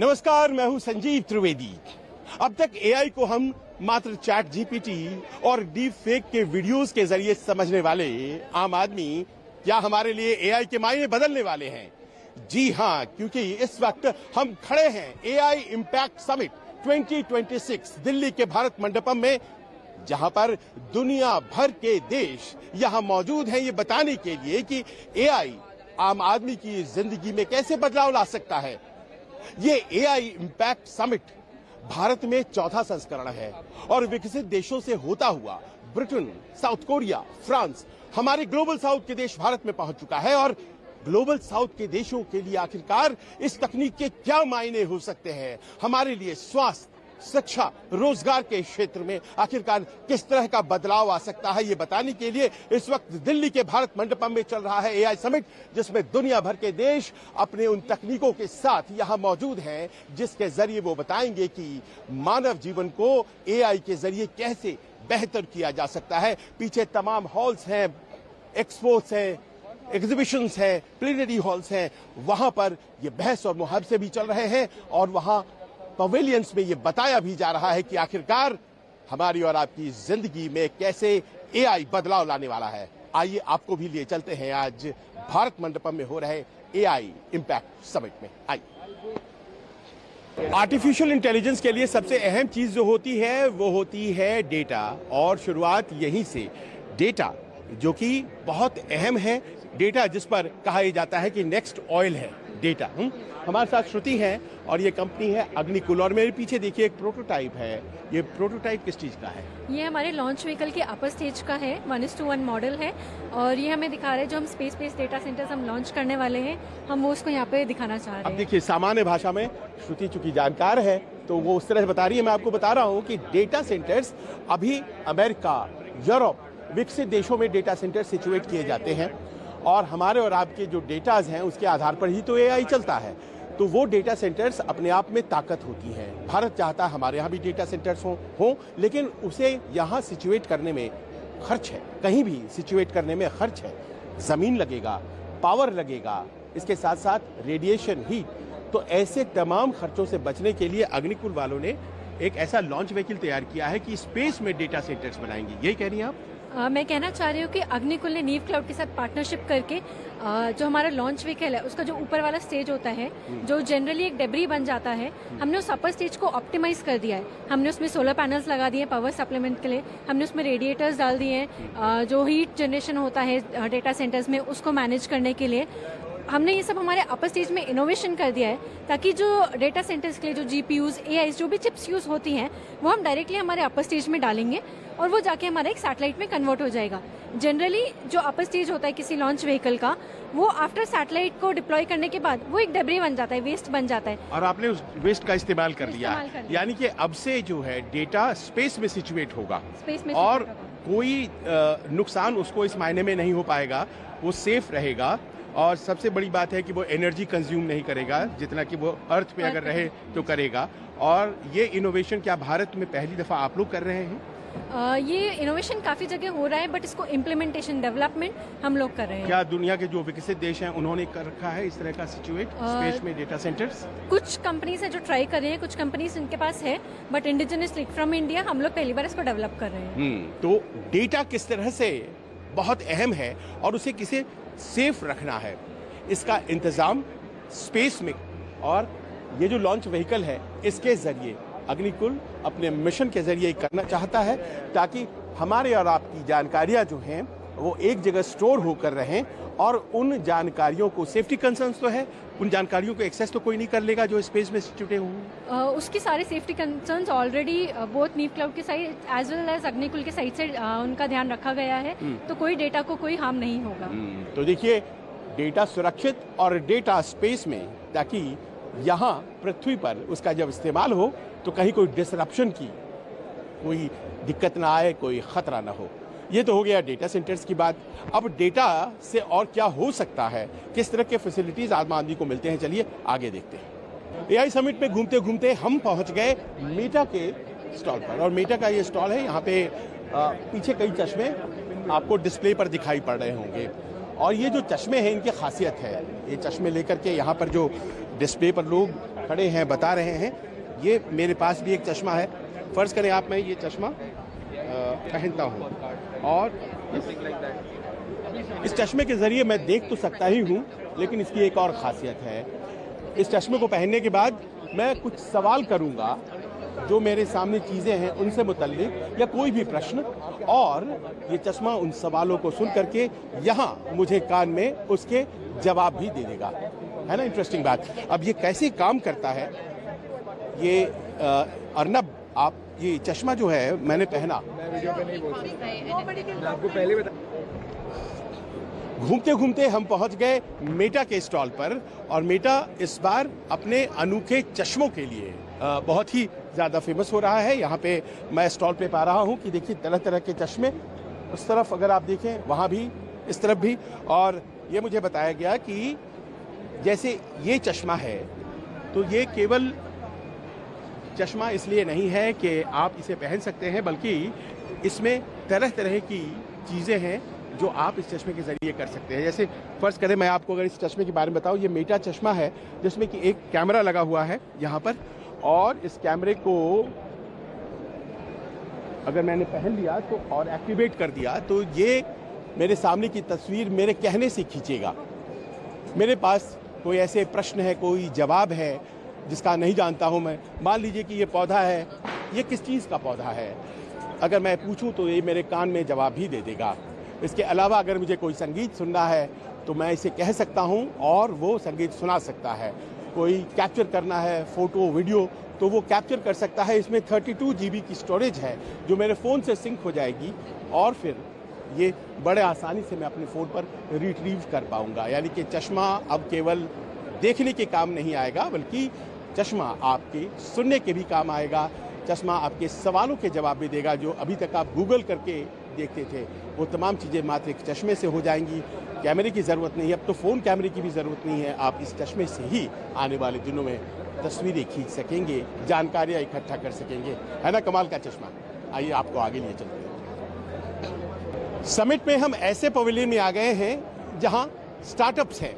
नमस्कार, मैं हूं संजीव त्रिवेदी। अब तक एआई को हम मात्र चैट जीपीटी और डीप फेक के वीडियोस के जरिए समझने वाले आम आदमी क्या हमारे लिए एआई के मायने बदलने वाले हैं? जी हां, क्योंकि इस वक्त हम खड़े हैं एआई इंपैक्ट समिट 2026 दिल्ली के भारत मंडपम में, जहां पर दुनिया भर के देश यहां मौजूद हैं ये बताने के लिए कि एआई आम आदमी की जिंदगी में कैसे बदलाव ला सकता है। ये एआई इंपैक्ट समिट भारत में चौथा संस्करण है और विकसित देशों से होता हुआ ब्रिटेन, साउथ कोरिया, फ्रांस, हमारे ग्लोबल साउथ के देश भारत में पहुंच चुका है। और ग्लोबल साउथ के देशों के लिए आखिरकार इस तकनीक के क्या मायने हो सकते हैं, हमारे लिए स्वास्थ्य, शिक्षा, रोजगार के क्षेत्र में आखिरकार किस तरह का बदलाव आ सकता है, ये बताने के लिए इस वक्त दिल्ली के भारत मंडपम में चल रहा है एआई समिट, जिसमें दुनिया भर के देश अपने उन तकनीकों के साथ यहां मौजूद हैं जिसके जरिए वो बताएंगे कि मानव जीवन को एआई के जरिए कैसे बेहतर किया जा सकता है। पीछे तमाम हॉल्स हैं, एक्सपोज हैं, एग्जीबिशंस हैं, प्लेनरी हॉल्स हैं, वहां पर ये बहस और मुहावजे भी चल रहे हैं और वहां पवेलियंस में ये बताया भी जा रहा है कि आखिरकार हमारी और आपकी जिंदगी में कैसे एआई बदलाव लाने वाला है। आइए आपको भी लिए चलते हैं आज भारत मंडपम में हो रहे एआई इंपैक्ट समिट में। आइए। आर्टिफिशियल इंटेलिजेंस के लिए सबसे अहम चीज जो होती है वो होती है डेटा, और शुरुआत यहीं से। डेटा जो कि बहुत अहम है, डेटा जिस पर कहा जाता है कि नेक्स्ट ऑयल है डेटा। हमारे साथ श्रुति है और ये कंपनी है अग्निकुल, और मेरे पीछे देखिए एक प्रोटोटाइप है। ये प्रोटोटाइप किस चीज का है? ये हमारे लॉन्च व्हीकल के अपर स्टेज का है, 1:1 मॉडल है, और ये हमें दिखा रहे हैं जो हम स्पेस बेस्ड डेटा सेंटर्स हम लॉन्च करने वाले हैं, हम वो उसको यहाँ पे दिखाना चाह रहे हैं। अब देखिए, सामान्य भाषा में श्रुति चूंकि जानकार है तो वो उस तरह से बता रही है। मैं आपको बता रहा हूँ कि डेटा सेंटर्स अभी अमेरिका, यूरोप, विकसित देशों में डेटा सेंटर सिचुएट किए जाते हैं, और हमारे और आपके जो डेटाज हैं उसके आधार पर ही तो एआई चलता है। तो वो डेटा सेंटर्स अपने आप में ताकत होती हैं। भारत चाहता है हमारे यहाँ भी डेटा सेंटर्स हों, लेकिन उसे यहाँ सिचुएट करने में खर्च है, कहीं भी सिचुएट करने में खर्च है। जमीन लगेगा, पावर लगेगा, इसके साथ साथ रेडिएशन, हीट। तो ऐसे तमाम खर्चों से बचने के लिए अग्निकुल वालों ने एक ऐसा लॉन्च व्हीकल तैयार किया है कि स्पेस में डेटा सेंटर्स बनाएंगे। यही कह रही हैं आप? मैं कहना चाह रही हूँ कि अग्निकुल ने नीव क्लाउड के साथ पार्टनरशिप करके जो हमारा लॉन्च व्हीकल है उसका जो ऊपर वाला स्टेज होता है, जो जनरली एक डेब्री बन जाता है, हमने उस अपर स्टेज को ऑप्टिमाइज कर दिया है। हमने उसमें सोलर पैनल्स लगा दिए पावर सप्लीमेंट के लिए, हमने उसमें रेडिएटर्स डाल दिए हैं, जो हीट जनरेशन होता है डेटा सेंटर्स में उसको मैनेज करने के लिए हमने ये सब हमारे अपर स्टेज में इनोवेशन कर दिया है, ताकि जो डेटा सेंटर्स के लिए जो जीपीयूज, एआई, जो भी चिप्स यूज होती हैं वो हम डायरेक्टली हमारे अपर स्टेज में डालेंगे और वो जाके हमारा एक सैटेलाइट में कन्वर्ट हो जाएगा। जनरली जो अपर स्टेज होता है किसी लॉन्च व्हीकल का, वो आफ्टर सैटेलाइट को डिप्लॉय करने के बाद वो एक डेब्री बन जाता है, वेस्ट बन जाता है, और आपने उस वेस्ट का इस्तेमाल कर लिया। यानी कि अब से जो है डेटा स्पेस में सिचुएट होगा, स्पेस में, और कोई नुकसान उसको इस मायने में नहीं हो पाएगा, वो सेफ रहेगा। और सबसे बड़ी बात है कि वो एनर्जी कंज्यूम नहीं करेगा जितना कि वो अर्थ पे अगर रहे तो करेगा। और ये इनोवेशन क्या भारत में पहली दफा आप लोग कर रहे हैं? ये इनोवेशन काफी जगह हो रहा है, बट इसको इम्प्लीमेंटेशन, डेवलपमेंट हम लोग कर रहे हैं। क्या दुनिया के जो विकसित देश हैं उन्होंने कर रखा है इस तरह का सिचुएट स्पेस में डेटा सेंटर्स? कुछ कंपनीज है जो ट्राई कर रही हैं, कुछ कंपनीज इनके पास है, बट इंडिजिनसली फ्रॉम इंडिया हम लोग पहली बार इसको डेवलप कर रहे हैं। तो डेटा किस तरह से बहुत अहम है और उसे किसे सेफ रखना है, इसका इंतजाम स्पेस में और ये जो लॉन्च व्हीकल है इसके जरिए अग्निकुल अपने मिशन के जरिए करना चाहता है, ताकि हमारे और आपकी जानकारियां जो हैं वो एक जगह स्टोर होकर रहें, और उन जानकारियों को, सेफ्टी कंसर्न्स तो है, उन जानकारियों को एक्सेस तो कोई नहीं कर लेगा जो स्पेस में सिचुएट होंगे। उसकी सारी safety concerns already both Neev cloud की side as well as Agnikul की साइड से उनका ध्यान रखा गया है, तो कोई डेटा को कोई हार्म नहीं होगा। तो देखिए, डेटा सुरक्षित और डेटा स्पेस में, ताकि यहाँ पृथ्वी पर उसका जब इस्तेमाल हो तो कहीं कोई डिसरप्शन की कोई दिक्कत ना आए, कोई खतरा ना हो। ये तो हो गया डेटा सेंटर्स की बात। अब डेटा से और क्या हो सकता है, किस तरह के फैसिलिटीज आम आदमी को मिलते हैं, चलिए आगे देखते हैं। एआई समिट में घूमते घूमते हम पहुंच गए मेटा के स्टॉल पर, और मेटा का ये स्टॉल है। यहाँ पे पीछे कई चश्मे आपको डिस्प्ले पर दिखाई पड़ रहे होंगे, और ये जो चश्मे हैं इनकी खासियत है, ये चश्मे लेकर के यहाँ पर जो डिस्प्ले पर लोग खड़े हैं बता रहे हैं। ये मेरे पास भी एक चश्मा है। फर्ज करें आप, मैं ये चश्मा पहनता हूँ और इस चश्मे के जरिए मैं देख तो सकता ही हूँ, लेकिन इसकी एक और खासियत है। इस चश्मे को पहनने के बाद मैं कुछ सवाल करूँगा जो मेरे सामने चीज़ें हैं उनसे मुतल्लिक, या कोई भी प्रश्न, और ये चश्मा उन सवालों को सुन करके यहाँ मुझे कान में उसके जवाब भी दे देगा। है ना इंटरेस्टिंग बात। अब ये कैसे काम करता है ये अर्नब, आप ये चश्मा जो है मैंने पहना, मैं वीडियो पे नहीं बोल सकता, मैं आपको पहले बता। घूमते घूमते हम पहुंच गए मेटा के स्टॉल पर, और मेटा इस बार अपने अनोखे चश्मों के लिए बहुत ही ज़्यादा फेमस हो रहा है। यहाँ पे मैं स्टॉल पे पा रहा हूँ कि देखिए तरह तरह के चश्मे, उस तरफ अगर आप देखें वहाँ भी, इस तरफ भी। और ये मुझे बताया गया कि जैसे ये चश्मा है तो ये केवल चश्मा इसलिए नहीं है कि आप इसे पहन सकते हैं, बल्कि इसमें तरह तरह की चीज़ें हैं जो आप इस चश्मे के जरिए कर सकते हैं। जैसे फर्ज करें मैं आपको अगर इस चश्मे के बारे में बताऊं, ये मेटा चश्मा है जिसमें कि एक कैमरा लगा हुआ है यहाँ पर, और इस कैमरे को अगर मैंने पहन लिया तो और एक्टिवेट कर दिया तो ये मेरे सामने की तस्वीर मेरे कहने से खींचेगा। मेरे पास कोई ऐसे प्रश्न है, कोई जवाब है जिसका नहीं जानता हूँ मैं, मान लीजिए कि ये पौधा है, ये किस चीज़ का पौधा है, अगर मैं पूछूं तो ये मेरे कान में जवाब भी दे देगा। इसके अलावा अगर मुझे कोई संगीत सुनना है तो मैं इसे कह सकता हूं और वो संगीत सुना सकता है। कोई कैप्चर करना है वीडियो वीडियो तो वो कैप्चर कर सकता है। इसमें 32 GB की स्टोरेज है जो मेरे फ़ोन से सिंक हो जाएगी, और फिर ये बड़े आसानी से मैं अपने फ़ोन पर रिट्रीव कर पाऊंगा। यानी कि चश्मा अब केवल देखने के काम नहीं आएगा, बल्कि चश्मा आपके सुनने के भी काम आएगा। चश्मा आपके सवालों के जवाब भी देगा, जो अभी तक आप गूगल करके देखते थे वो तमाम चीज़ें मात्र एक चश्मे से हो जाएंगी। कैमरे की ज़रूरत नहीं है, अब तो फ़ोन कैमरे की भी ज़रूरत नहीं है। आप इस चश्मे से ही आने वाले दिनों में तस्वीरें खींच सकेंगे, जानकारियाँ इकट्ठा कर सकेंगे। है ना कमाल का चश्मा। आइए आपको आगे लिए चलते हैं। समिट में हम ऐसे पवेलियन में आ गए हैं जहाँ स्टार्टअप्स हैं,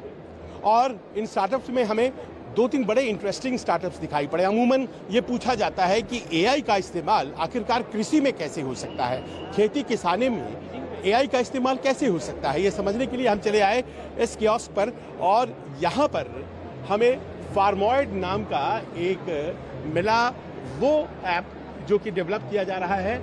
और इन स्टार्टअप्स में हमें 2-3 बड़े इंटरेस्टिंग स्टार्टअप्स दिखाई पड़े। अमूमन ये पूछा जाता है कि एआई का इस्तेमाल आखिरकार कृषि में कैसे हो सकता है, खेती किसानी में एआई का इस्तेमाल कैसे हो सकता है। ये समझने के लिए हम चले आए इस कियोस्क पर, और यहाँ पर हमें फार्मॉइड नाम का एक मिला, वो ऐप जो कि डेवलप किया जा रहा है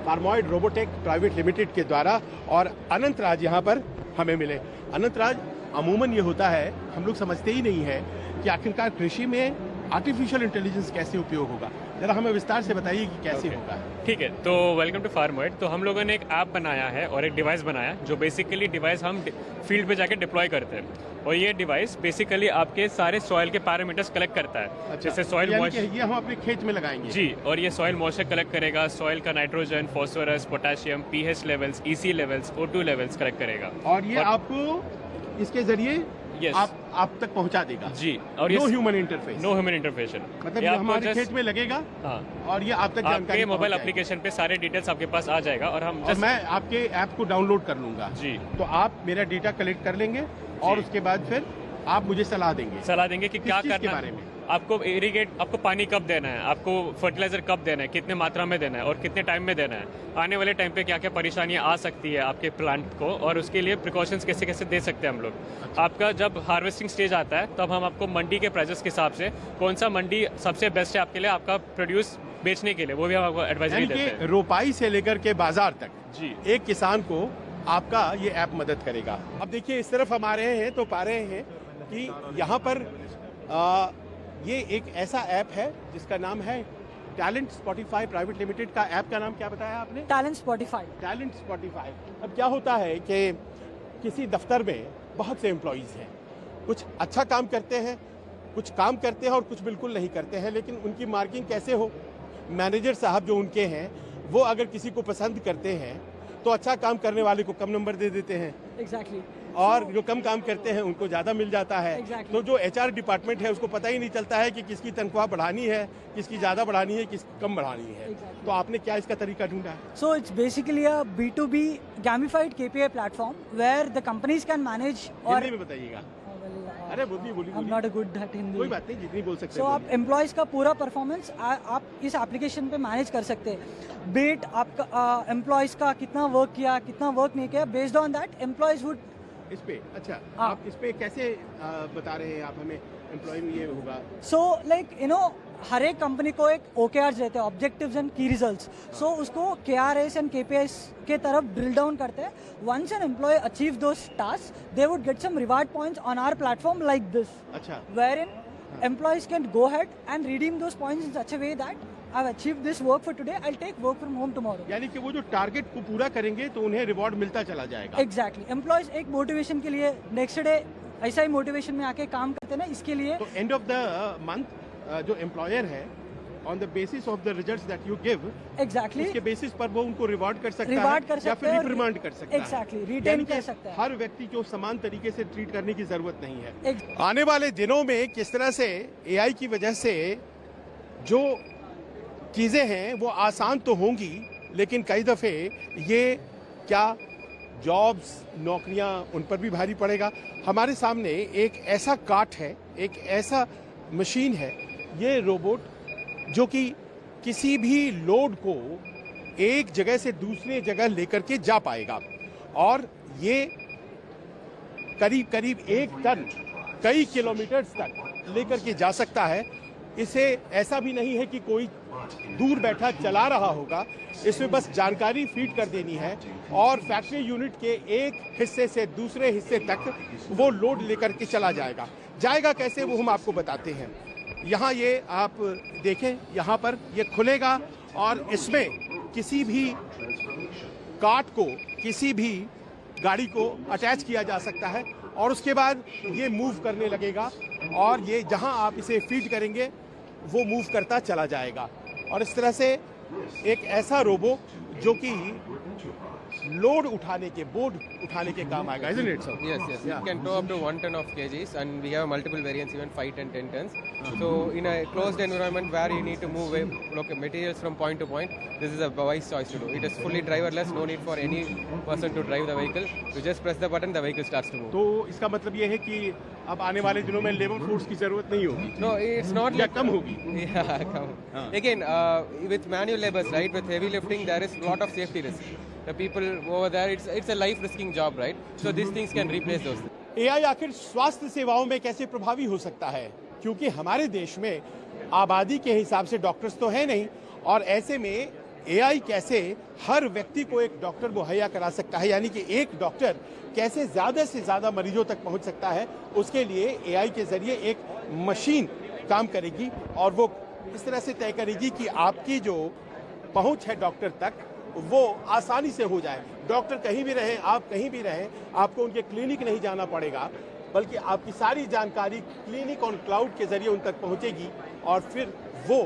फार्मॉइड रोबोटेक प्राइवेट लिमिटेड के द्वारा, और अनंत राज यहाँ पर हमें मिले। अनंत राज, अमूमन ये होता है, हम लोग समझते ही नहीं है कि आखिरकार कृषि में आर्टिफिशियल इंटेलिजेंस कैसे उपयोग होगा। जरा हमें विस्तार से बताइए कि कैसे होगा। ठीक है, तो वेलकम टू फार्मॉइड। तो हम लोगों ने एक ऐप बनाया है और एक डिवाइस बनाया है, जो बेसिकली डिवाइस हम फील्ड पे जाके डिप्लॉय करते हैं, और ये डिवाइस बेसिकली आपके सारे सॉइल के पैरामीटर्स कलेक्ट करता है। अच्छा, जैसे सॉइल मॉइस्चर, ये हम अपने खेत में लगाएंगे जी, और ये सॉइल मॉइस्चर कलेक्ट करेगा, सॉइल का nitrogen, phosphorus, potassium, pH levels, EC levels, O2 levels collect करेगा, और ये आपको इसके जरिए आप तक पहुंचा देगा। जी, और no human interface, no human interface, मतलब ये हमारे खेत में लगेगा। हाँ, और ये आप तक जानकारी आपके मोबाइल एप्लीकेशन पे सारे डिटेल्स आपके पास आ जाएगा, और हम और मैं आपके ऐप को डाउनलोड कर लूंगा। जी, तो आप मेरा डेटा कलेक्ट कर लेंगे और उसके बाद फिर आप मुझे सलाह देंगे कि क्या करना के बारे में। आपको इरिगेट, आपको पानी कब देना है, आपको फर्टिलाइजर कब देना है, कितने मात्रा में देना है, और कितने टाइम में देना है, आने वाले टाइम पे क्या क्या परेशानियां आ सकती है आपके प्लांट को, और उसके लिए प्रिकॉशंस कैसे कैसे दे सकते हैं हम लोग। आपका जब हार्वेस्टिंग स्टेज आता है तब हम आपको मंडी के प्राइसेस के हिसाब से कौन सा मंडी सबसे बेस्ट है आपके लिए, आपका प्रोड्यूस बेचने के लिए, वो भी हम आपको एडवाइजरी देते हैं। रोपाई से लेकर के बाजार तक जी, एक किसान को आपका ये ऐप मदद करेगा। अब देखिए इस तरफ हम आ रहे हैं तो पा रहे हैं कि यहाँ पर ये एक ऐसा ऐप है जिसका नाम है टैलेंट स्पॉटिफाई प्राइवेट लिमिटेड। का ऐप का नाम क्या बताया आपने? Talent Spotify. Talent Spotify. अब क्या होता है कि किसी दफ्तर में बहुत से एम्प्लॉयज़ हैं, कुछ अच्छा काम करते हैं, कुछ काम करते हैं और कुछ बिल्कुल नहीं करते हैं, लेकिन उनकी मार्किंग कैसे हो? मैनेजर साहब जो उनके हैं वो अगर किसी को पसंद करते हैं तो अच्छा काम करने वाले को कम नंबर दे देते हैं। एग्जैक्टली। और जो कम काम करते हैं उनको ज़्यादा मिल जाता है। Exactly. तो जो HR डिपार्टमेंट है उसको पता ही नहीं चलता है कि किसकी तनख्वाह बढ़ानी है, किसकी ज़्यादा बढ़ानी है, किसकी कम बढ़ानी है। Exactly. तो आपने क्या इसका तरीका ढूंढा है? So it's basically a B2B gamified KPI platform where the companies can manage or Hindi में बताइएगा। अरे बोलिए बोलिए I'm बोलिए। not a good at Hindi. कोई बात नहीं, जितनी बोल सकते सो हैं आप एम्प्लॉयज़ का पूरा परफॉर्मेंस आप इस एप्लीकेशन पे मैनेज कर सकते हैं। बीट आपका एम्प्लॉयज़ का कितना वर्क किया, कितना वर्क नहीं किया, based on that employees would बोलिए। इस पे अच्छा हाँ। आप इस पे कैसे बता रहे हैं आप हमें एम्प्लॉय में ये होगा? सो लाइक यू नो हर एक कंपनी को एक OKRs रहते हैं, ऑब्जेक्टिव्स एंड की रिजल्ट्स। सो उसको KRS एंड KPIs के तरफ ड्रिल डाउन करते हैं। Once an employ achieve those task they would get some reward points on our platform like this, अच्छा wherein employees can go ahead and redeem those points in such a way that I've achieved this work for today, I'll take work from home tomorrow. यानी कि वो जो target को पूरा करेंगे तो उन्हें रिवॉर्ड मिलता चला जाएगा। Exactly. Employees एक मोटिवेशन के लिए नेक्स्ट डे ऐसा ही मोटिवेशन में आके काम करते हैं ना, इसके लिए तो एंड ऑफ द मंथ जो एम्प्लॉयर है on the basis of the results that you give, exactly उसके बेसिस पर वो उनको रिवॉर्ड कर सकता रिवार्ड कर है या सकते फिर हैं, रिप्रिमांड कर सकता है। एग्जैक्टली यानी रिटेन कि कर सकते हैं। हर व्यक्ति को समान तरीके से ट्रीट करने की जरूरत नहीं है। Ex- आने वाले दिनों में किस तरह से एआई की वजह से जो चीजें हैं वो आसान तो होंगी, लेकिन कई दफे ये क्या जॉब्स, नौकरियां उन पर भी भारी पड़ेगा। हमारे सामने एक ऐसा काट है, एक ऐसा मशीन है, ये रोबोट जो कि किसी भी लोड को एक जगह से दूसरे जगह लेकर के जा पाएगा और ये करीब करीब 1 टन कई किलोमीटर्स तक लेकर के जा सकता है। इसे ऐसा भी नहीं है कि कोई दूर बैठा चला रहा होगा, इसमें बस जानकारी फीड कर देनी है और फैक्ट्री यूनिट के एक हिस्से से दूसरे हिस्से तक वो लोड लेकर के चला जाएगा। जाएगा कैसे वो हम आपको बताते हैं। यहाँ ये आप देखें, यहाँ पर ये खुलेगा और इसमें किसी भी कार्ट को, किसी भी गाड़ी को अटैच किया जा सकता है और उसके बाद ये मूव करने लगेगा और ये जहाँ आप इसे फीड करेंगे वो मूव करता चला जाएगा। और इस तरह से एक ऐसा रोबो जो कि लोड उठाने के, बोर्ड उठाने के काम आएगा, isn't it, sir? Yes, yes. Yeah. It can tow up to 1 ton of kgs, and we have multiple variants, even 5 and 10 tons. So, in a closed environment where you need to move materials from point to point, this is a wise choice to do. It is fully driverless, no need for any person to drive the vehicle. You just press the button, the vehicle starts to move. तो इसका मतलब ये है कि अब आने वाले दिनों में लेबर फोर्स की जरूरत नहीं होगी No, it's not या like कम होगी। Yeah, come. Again, with manual labors, right? With heavy lifting, there is a lot of safety risk. The people over there, it's a life risking job, right? So these things can replace those things. AI आखिर स्वास्थ्य सेवाओं में कैसे प्रभावी हो सकता है, क्योंकि हमारे देश में आबादी के हिसाब से डॉक्टर्स तो है नहीं और ऐसे में एआई कैसे हर व्यक्ति को एक डॉक्टर मुहैया करा सकता है, यानी कि एक डॉक्टर कैसे ज्यादा से ज्यादा मरीजों तक पहुंच सकता है। उसके लिए एआई के जरिए एक मशीन काम करेगी और वो इस तरह से तय करेगी कि आपकी जो पहुंच है डॉक्टर तक वो आसानी से हो जाए। डॉक्टर कहीं भी रहें, आप कहीं भी रहें, आपको उनके क्लिनिक नहीं जाना पड़ेगा, बल्कि आपकी सारी जानकारी क्लिनिक ऑन क्लाउड के जरिए उन तक पहुंचेगी और फिर वो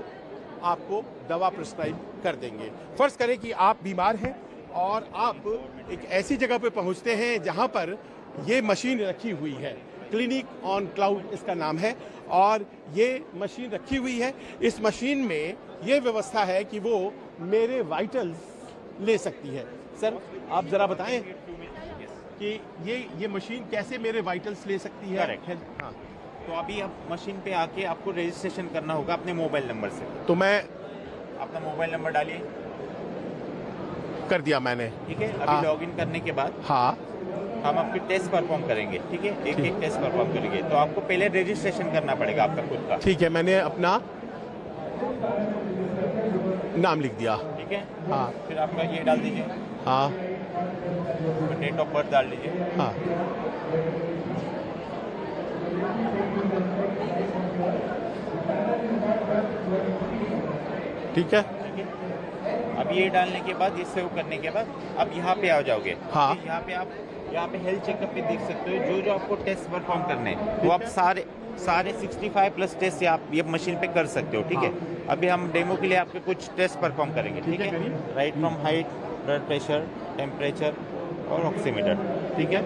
आपको दवा प्रिस्क्राइब कर देंगे। फर्ज करें कि आप बीमार हैं और आप एक ऐसी जगह पे पहुंचते हैं जहां पर ये मशीन रखी हुई है, क्लिनिक ऑन क्लाउड इसका नाम है, और ये मशीन रखी हुई है। इस मशीन में ये व्यवस्था है कि वो मेरे वाइटल्स ले सकती है। सर आप जरा बताएं कि ये मशीन कैसे मेरे वाइटल्स ले सकती है? करेक्ट। हाँ, तो अभी आप मशीन पे आके आपको रजिस्ट्रेशन करना होगा अपने मोबाइल नंबर से। तो मैं अपना मोबाइल नंबर डालिए। कर दिया मैंने। ठीक है, हाँ। अभी लॉगिन करने के बाद हाँ हम आपके टेस्ट परफॉर्म करेंगे। ठीक है, एक एक टेस्ट परफॉर्म करेंगे तो आपको पहले रजिस्ट्रेशन करना पड़ेगा आपका खुद का। ठीक है, मैंने अपना नाम लिख दिया। ठीक है, हाँ फिर आपका ये डाल दीजिए, हाँ डेट ऑफ बर्थ डाल दीजिए। हाँ ठीक है। ठीक है, अब ये डालने के बाद, ये सेव करने के बाद अब यहाँ पे आ जाओगे। हाँ। ठीक है, यहाँ पे आप हेल्थ चेकअप पे देख सकते हो जो आपको टेस्ट परफॉर्म करने हैं वो आप सारे 65 प्लस टेस्ट आप ये मशीन पे कर सकते हो। ठीक है, अभी हम डेमो के लिए आपके कुछ टेस्ट परफॉर्म करेंगे। ठीक है, right from height, blood pressure, temperature और ऑक्सीमीटर। ठीक है,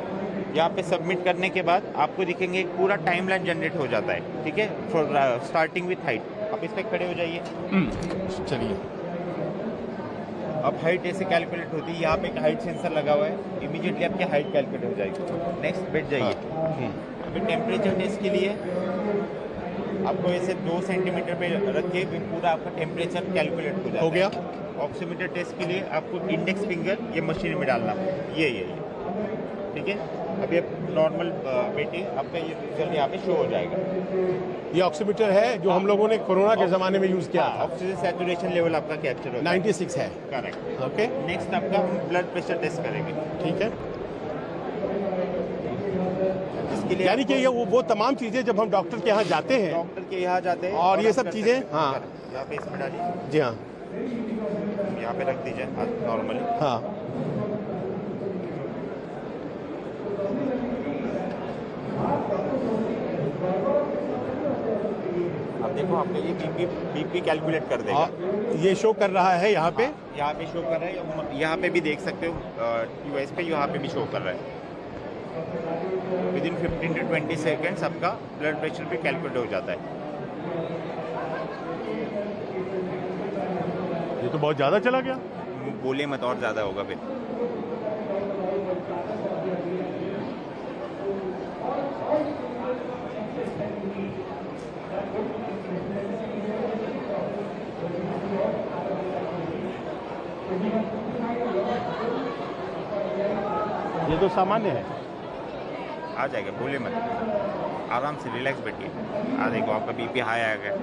यहाँ पे सबमिट करने के बाद आपको दिखेंगे एक पूरा टाइमलाइन जनरेट हो जाता है। ठीक है, फॉर स्टार्टिंग विथ हाइट। आप इस पे खड़े हो जाइए। चलिए। अब हाइट ऐसे कैलकुलेट होती है, यहाँ पे एक हाइट सेंसर लगा हुआ है, इमीडिएटली आपकी हाइट कैलकुलेट हो जाएगी। नेक्स्ट बैठ जाइए। अभी टेम्परेचर टेस्ट के लिए आपको ऐसे 2 सेंटीमीटर पे रख के पूरा आपका टेम्परेचर कैलकुलेट हो जाता है। हो गया। ऑक्सीमीटर टेस्ट के लिए आपको इंडेक्स फिंगर ये मशीन में डालना, ये ठीक है। अभी आप नॉर्मल बैठे, आपका ये रिजल्ट यहाँ पे शो हो जाएगा। ये ऑक्सीमीटर है जो हम लोगों ने कोरोना के ज़माने में यूज़ किया था। ऑक्सीजन सैचुरेशन लेवल आपका कैप्चर होगा, 96 है। करेक्ट। ओके, नेक्स्ट आपका ब्लड प्रेशर टेस्ट करेंगे, ठीक है। इसके लिए यानी कि ये वो तमाम चीज़ें जब हम डॉक्टर के यहाँ जाते हैं, डॉक्टर के यहाँ जाते हैं और ये आप सब कर चीज़ें, सकते हैं। हाँ। यहाँ पे इसमें डालिए, जी हाँ, यहाँ पे रख दीजिए नॉर्मली। हाँ। अब देखो आपका ये बीपी कैलकुलेट कर देगा। ये शो कर रहा है यहाँ पे। यहाँ पे शो कर रहा है, यहाँ पे भी देख सकते हो यूएस पे, यहाँ पे भी शो कर रहा है। विदिन 15 to 20 सेकेंड्स आपका ब्लड प्रेशर भी कैलकुलेट हो जाता है। ये तो बहुत ज़्यादा चला गया। बोले मत, और ज़्यादा होगा फिर। ये तो सामान्य है। आ जाएगा, बोले मत, आराम से रिलैक्स बैठिए। आ देखो आपका बीपी हाई आ गया।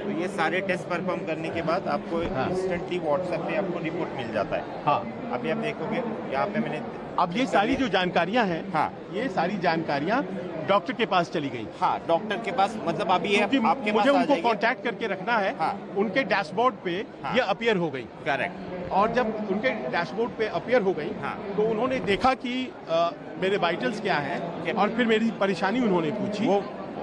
तो ये सारे टेस्ट परफॉर्म करने के बाद आपको इंस्टेंटली व्हाट्सएप पे आपको रिपोर्ट मिल जाता है। हाँ, अभी आप देखोगे यहाँ पे मैंने अब ये सारी जो जानकारियां हैं, हाँ, ये सारी जानकारियां डॉक्टर के पास चली गई। हाँ, डॉक्टर के पास, मतलब अभी ये क्योंकि आपके मुझे पास आ उनको जाएगी। कांटेक्ट करके रखना है। हाँ। उनके डैशबोर्ड पे हाँ। ये अपीयर हो गई, करेक्ट। और जब उनके डैशबोर्ड पे अपीयर हो गई, हाँ। तो उन्होंने देखा कि मेरे वाइटल्स क्या हैं, और फिर मेरी परेशानी उन्होंने पूछी।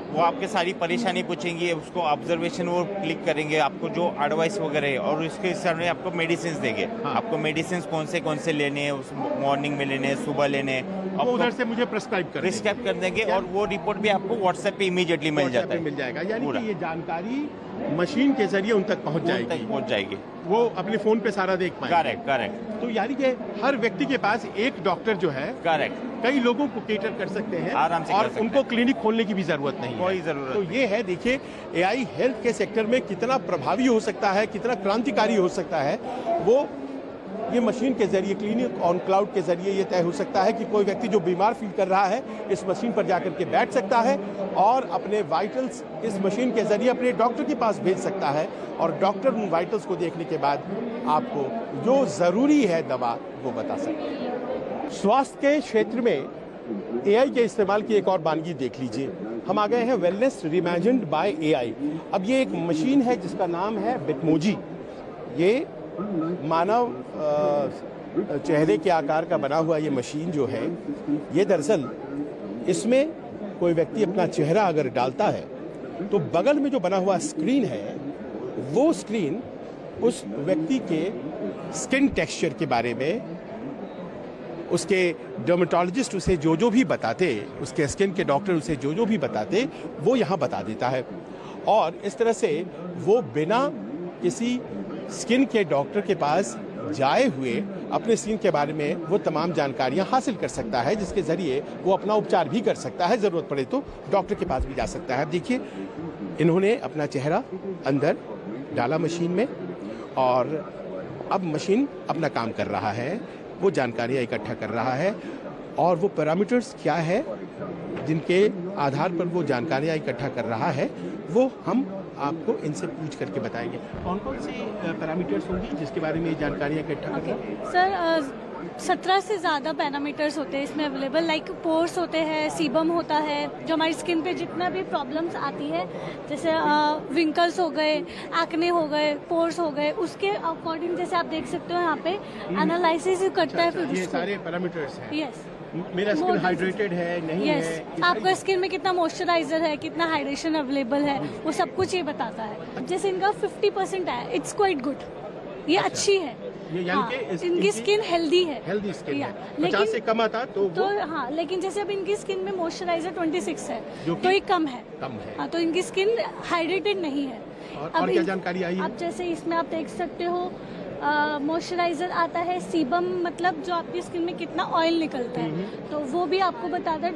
वो आपके सारी परेशानी पूछेंगे, उसको ऑब्जर्वेशन वो क्लिक करेंगे, आपको जो एडवाइस वगैरह है, और उसके हिसाब में आपको मेडिसिन देंगे। हाँ। आपको मेडिसिन कौन से लेने हैं, उस मॉर्निंग में लेने हैं, सुबह लेने हैं, वो उधर से मुझे प्रिस्क्राइब कर देंगे, और वो रिपोर्ट भी आपको व्हाट्सएप पे इमीडिएटली मिल जाता है। मिल जाएगा, यानी पूरा। कि ये जानकारी मशीन के जरिए उन तक पहुंच जाएगी। वो अपने फोन पे सारा देख पाएंगे। करेक्ट। तो यानी कि हर व्यक्ति के पास एक डॉक्टर जो है, करेक्ट, कई लोगों को केटर कर सकते हैं, आराम से कर और सकते उनको क्लिनिक खोलने की भी जरूरत नहीं है। कोई जरूरत तो नहीं। ये है, देखिए एआई हेल्थ के सेक्टर में कितना प्रभावी हो सकता है, कितना क्रांतिकारी हो सकता है। वो ये मशीन के जरिए, क्लिनिक ऑन क्लाउड के जरिए ये तय हो सकता है कि कोई व्यक्ति जो बीमार फील कर रहा है इस मशीन पर जाकर के बैठ सकता है, और अपने वाइटल्स इस मशीन के जरिए अपने डॉक्टर के पास भेज सकता है, और डॉक्टर उन वाइटल्स को देखने के बाद आपको जो ज़रूरी है दवा वो बता सकते हैं। स्वास्थ्य के क्षेत्र में एआई के इस्तेमाल की एक और बानगी देख लीजिए। हम आ गए हैं वेलनेस रिइमेजिन्ड बाय एआई। अब ये एक मशीन है जिसका नाम है बिटमोजी। ये मानव चेहरे के आकार का बना हुआ ये मशीन जो है, ये दरअसल इसमें कोई व्यक्ति अपना चेहरा अगर डालता है तो बगल में जो बना हुआ स्क्रीन है, वो स्क्रीन उस व्यक्ति के स्किन टेक्सचर के बारे में, उसके डर्मेटोलॉजिस्ट उसे जो भी बताते, उसके स्किन के डॉक्टर उसे जो भी बताते, वो यहाँ बता देता है। और इस तरह से वो बिना किसी स्किन के डॉक्टर के पास जाए हुए अपने स्किन के बारे में वो तमाम जानकारियां हासिल कर सकता है, जिसके ज़रिए वो अपना उपचार भी कर सकता है, ज़रूरत पड़े तो डॉक्टर के पास भी जा सकता है। देखिए, इन्होंने अपना चेहरा अंदर डाला मशीन में, और अब मशीन अपना काम कर रहा है, वो जानकारियाँ इकट्ठा कर रहा है, और वो पैरामीटर्स क्या है जिनके आधार पर वो जानकारियाँ इकट्ठा कर रहा है, वो हम आपको इनसे पूछ करके बताएंगे। कौन कौन से पैरामीटर्स होंगी जिसके बारे में ये जानकारियाँ इकट्ठा कर रहे हैं? सर 17 से ज़्यादा पैरामीटर्स होते हैं इसमें अवेलेबल, लाइक पोर्स होते हैं, सीबम होता है, जो हमारी स्किन पे जितना भी प्रॉब्लम्स आती है, जैसे विंकल्स हो गए, एक्ने हो गए, पोर्स हो गए, उसके अकॉर्डिंग जैसे आप देख सकते हो यहाँ पे एनालिसिस करता है। फिर ये सारे पैरामीटर्स हैं। यस, मेरा स्किन हाइड्रेटेड है, नहीं यस, है, आपका स्किन में कितना मॉइस्चराइजर है, कितना हाइड्रेशन अवेलेबल है, वो सब कुछ ये बताता है। जैसे इनका 50% है, इट्स क्वाइट गुड, ये अच्छी है। ये यानी कि इनकी स्किन हेल्दी है, हेल्दी स्किन है। लेकिन 50 से कम आता तो हाँ, लेकिन जैसे अब इनकी स्किन में मॉइस्चराइजर 26 है, जो तो ये कम है। कम है। हाँ, तो इनकी स्किन हाइड्रेटेड नहीं है। और क्या जानकारी आई है? अब जैसे इसमें आप देख सकते हो मॉइस्चराइजर आता है, सीबम मतलब जो आपकी स्किन में कितना ऑयल निकलता है, तो वो भी आपको बताता है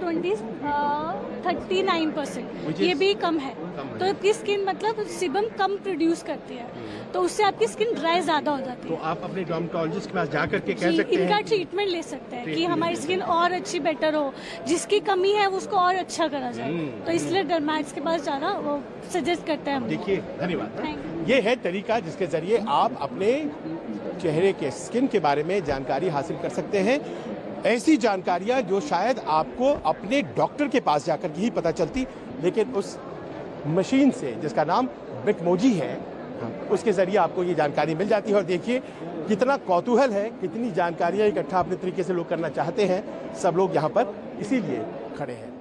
39%, ये भी कम है। तो आपकी स्किन मतलब सीबम कम प्रोड्यूस करती है, तो उससे आपकी स्किन ड्राई ज्यादा हो जाती तो है। आप अपने डर्मेटोलॉजिस्ट के पास जा करके कह जी, सकते इनका हैं ट्रीटमेंट ले सकते हैं कि हमारी स्किन और अच्छी बेटर हो, जिसकी कमी है उसको और अच्छा करा जाए, तो इसलिए डर्मैट्स के पास जाना वो सजेस्ट करते हैं हम। देखिए, धन्यवाद। थैंक ये है तरीका जिसके जरिए आप अपने चेहरे के स्किन के बारे में जानकारी हासिल कर सकते हैं। ऐसी जानकारियां जो शायद आपको अपने डॉक्टर के पास जाकर के ही पता चलती, लेकिन उस मशीन से जिसका नाम बिटमोजी है, उसके जरिए आपको ये जानकारी मिल जाती है। और देखिए कितना कौतूहल है, कितनी जानकारियां इकट्ठा अपने तरीके से लोग करना चाहते हैं। सब लोग यहाँ पर इसीलिए खड़े हैं।